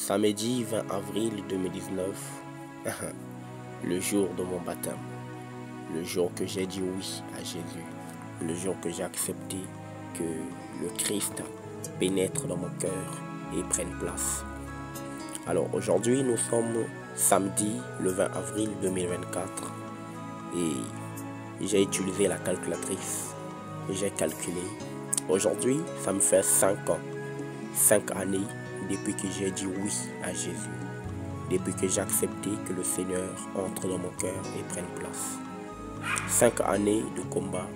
Samedi 20 avril 2019, le jour de mon baptême, le jour que j'ai dit oui à Jésus, le jour que j'ai accepté que le Christ pénètre dans mon cœur et prenne place. Alors aujourd'hui, nous sommes samedi le 20 avril 2024 et j'ai utilisé la calculatrice et j'ai calculé. Aujourd'hui, ça me fait 5 ans, 5 années depuis que j'ai dit oui à Jésus, depuis que j'ai accepté que le Seigneur entre dans mon cœur et prenne place. 5 années de combat,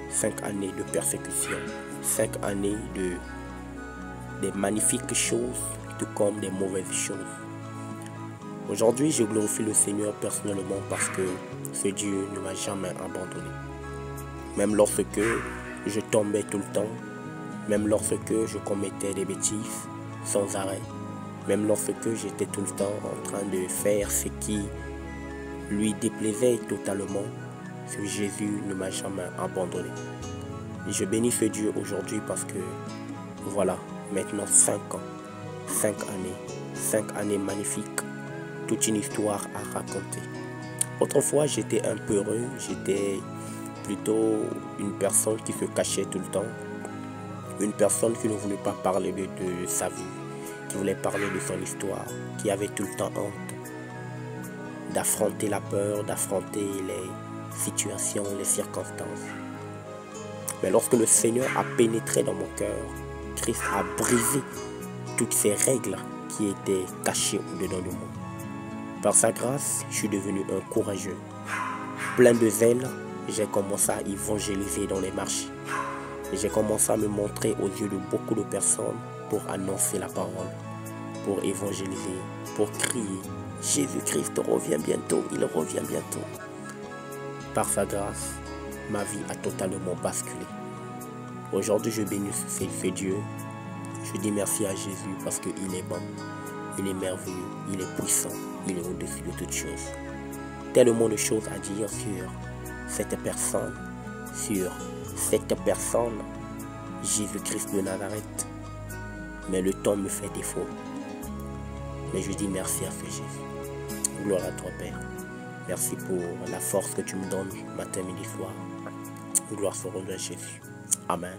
5 années de persécution, 5 années des magnifiques choses, tout comme des mauvaises choses. Aujourd'hui, je glorifie le Seigneur personnellement parce que ce Dieu ne m'a jamais abandonné. Même lorsque je tombais tout le temps, même lorsque je commettais des bêtises sans arrêt, même lorsque j'étais tout le temps en train de faire ce qui lui déplaisait totalement, ce Jésus ne m'a jamais abandonné. Et je bénis ce Dieu aujourd'hui parce que voilà, maintenant 5 ans, 5 années magnifiques, toute une histoire à raconter. Autrefois, j'étais un peu heureux, j'étais plutôt une personne qui se cachait tout le temps, une personne qui ne voulait pas parler de sa vie, qui voulait parler de son histoire, qui avait tout le temps honte d'affronter la peur, d'affronter les situations, les circonstances. Mais lorsque le Seigneur a pénétré dans mon cœur, Christ a brisé toutes ces règles qui étaient cachées au-dedans de moi. Par sa grâce, je suis devenu un courageux. Plein de zèle, j'ai commencé à évangéliser dans les marchés. J'ai commencé à me montrer aux yeux de beaucoup de personnes pour annoncer la parole, pour évangéliser, pour crier « Jésus-Christ revient bientôt, il revient bientôt ». Par sa grâce, ma vie a totalement basculé. Aujourd'hui, je bénis ce Dieu. Je dis merci à Jésus parce qu'il est bon, il est merveilleux, il est puissant, il est au-dessus de toutes choses. Tellement de choses à dire sur cette personne, Jésus-Christ de Nazareth. Mais le temps me fait défaut. Mais je dis merci à ce Jésus. Gloire à toi, Père. Merci pour la force que tu me donnes matin, midi, soir. Gloire soit rendue à Jésus. Amen.